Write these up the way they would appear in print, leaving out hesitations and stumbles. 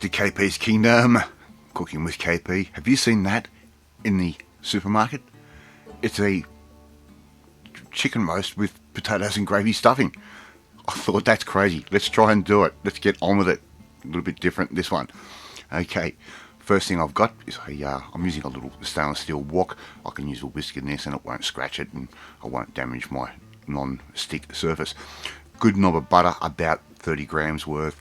to KP's Kingdom, Cooking with KP. Have you seen that in the supermarket? It's a chicken roast with potatoes and gravy stuffing. I thought that's crazy. Let's try and do it. Let's get on with it. A little bit different, this one. Okay, first thing I've got is I'm using a little stainless steel wok. I can use a whisk in this and it won't scratch it and I won't damage my non-stick surface. Good knob of butter, about 30 grams worth.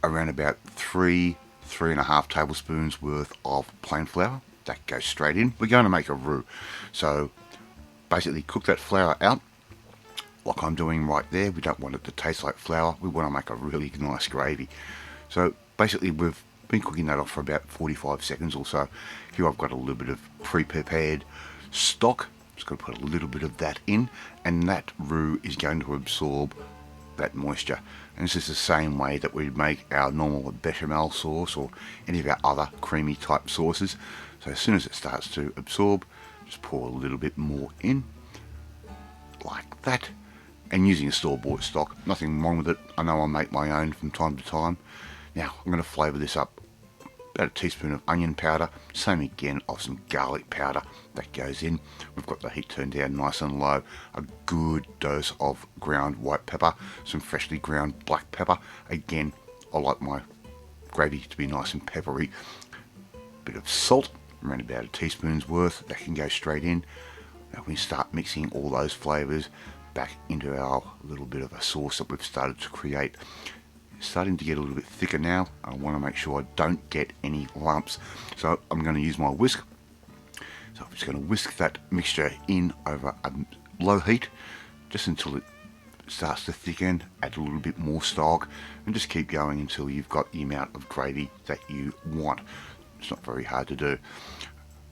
Around about 3.5 tablespoons worth of plain flour. That goes straight in. We're going to make a roux. So basically cook that flour out like I'm doing right there. We don't want it to taste like flour. We want to make a really nice gravy. So basically we've been cooking that off for about 45 seconds or so. Here I've got a little bit of pre-prepared stock. Just going to put a little bit of that in, and that roux is going to absorb that moisture. And this is the same way that we make our normal bechamel sauce or any of our other creamy type sauces. So as soon as it starts to absorb, just pour a little bit more in, like that. And using a store-bought stock, nothing wrong with it. I know I make my own from time to time. Now I'm going to flavour this up. About a teaspoon of onion powder, same again of some garlic powder that goes in. We've got the heat turned down nice and low. A good dose of ground white pepper, some freshly ground black pepper. Again, I like my gravy to be nice and peppery. Bit of salt, around about a teaspoon's worth, that can go straight in. Now we start mixing all those flavours back into our little bit of a sauce that we've started to create. Starting to get a little bit thicker now. I want to make sure I don't get any lumps, so I'm going to use my whisk. So I'm just going to whisk that mixture in over a low heat just until it starts to thicken. Add a little bit more stock and just keep going until you've got the amount of gravy that you want. It's not very hard to do.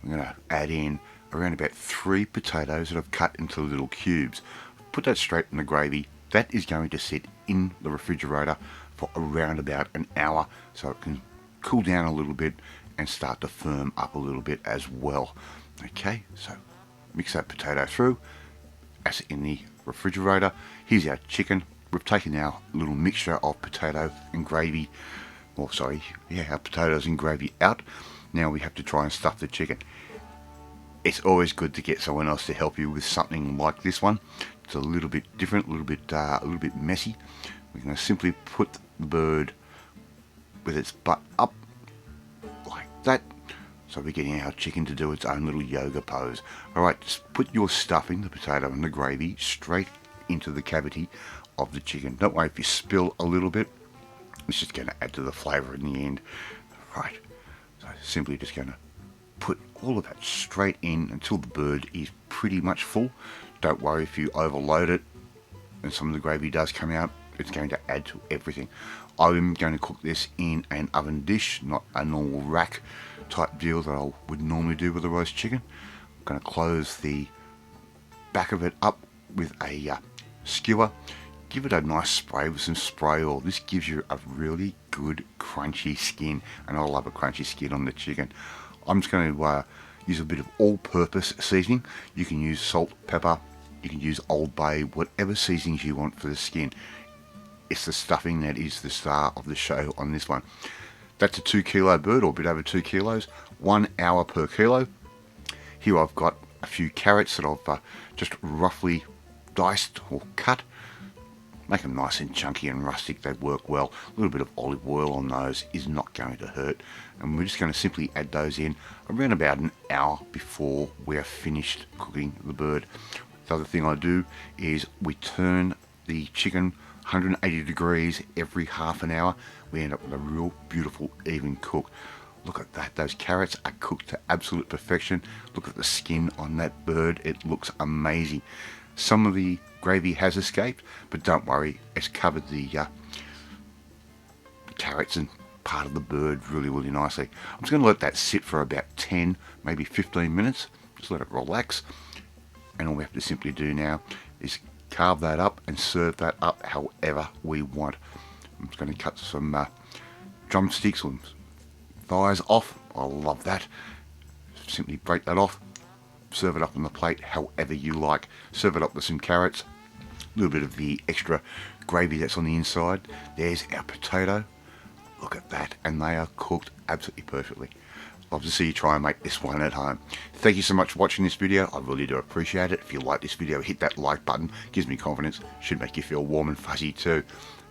I'm going to add in around about 3 potatoes that I've cut into little cubes. Put that straight in the gravy. That is going to sit in the refrigerator for around about an hour so it can cool down a little bit and start to firm up a little bit as well. Okay, so mix that potato through. That's in the refrigerator. Here's our chicken. We've taken our little mixture of potato and gravy, our potatoes and gravy out. Now we have to try and stuff the chicken. It's always good to get someone else to help you with something like this one. It's a little bit different, a little bit messy. We're going to simply put the bird with its butt up like that. So we're getting our chicken to do its own little yoga pose. Alright, just put your stuffing, the potato and the gravy, straight into the cavity of the chicken. Don't worry if you spill a little bit. It's just going to add to the flavour in the end. Right, so simply just going to put all of that straight in until the bird is pretty much full. Don't worry if you overload it and some of the gravy does come out. It's going to add to everything. I'm going to cook this in an oven dish, not a normal rack type deal that I would normally do with a roast chicken. I'm going to close the back of it up with a skewer. Give it a nice spray with some spray oil. This gives you a really good crunchy skin, and I love a crunchy skin on the chicken. I'm just going to use a bit of all-purpose seasoning. You can use salt, pepper, you can use Old Bay, whatever seasonings you want for the skin. It's the stuffing that is the star of the show on this one. That's a 2 kilo bird, or a bit over 2 kilos, 1 hour per kilo. Here I've got a few carrots that I've just roughly diced or cut. Make them nice and chunky and rustic, they work well. A little bit of olive oil on those is not going to hurt. And we're just going to simply add those in around about an hour before we're finished cooking the bird. The other thing I do is we turn the chicken 180 degrees every half an hour. We end up with a real beautiful even cook. Look at that, those carrots are cooked to absolute perfection. Look at the skin on that bird, it looks amazing. Some of the gravy has escaped, but don't worry, it's covered the carrots and part of the bird really nicely. I'm just going to let that sit for about 10, maybe 15 minutes. Just let it relax. And all we have to simply do now is carve that up and serve that up however we want. I'm just going to cut some drumsticks or thighs off. I love that. Simply break that off, serve it up on the plate however you like. Serve it up with some carrots, a little bit of the extra gravy that's on the inside. There's our potato, Look at that, and they are cooked absolutely perfectly. Love to see you try and make this one at home. Thank you so much for watching this video. I really do appreciate it. If you like this video, hit that like button. Gives me confidence. Should make you feel warm and fuzzy too.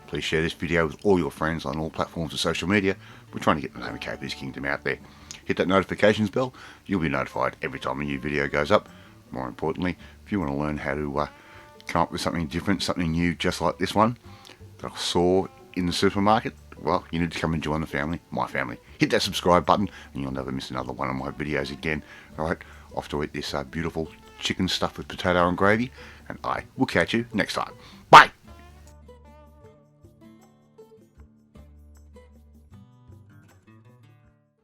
Please share this video with all your friends on all platforms of social media. We're trying to get the name of KP's Kingdom out there. Hit that notifications bell. You'll be notified every time a new video goes up. More importantly, if you want to learn how to come up with something different, something new, just like this one that I saw in the supermarket, well, you need to come and join the family, my family. Hit that subscribe button and you'll never miss another one of my videos again. Alright, off to eat this beautiful chicken stuffed with potato and gravy, and I will catch you next time.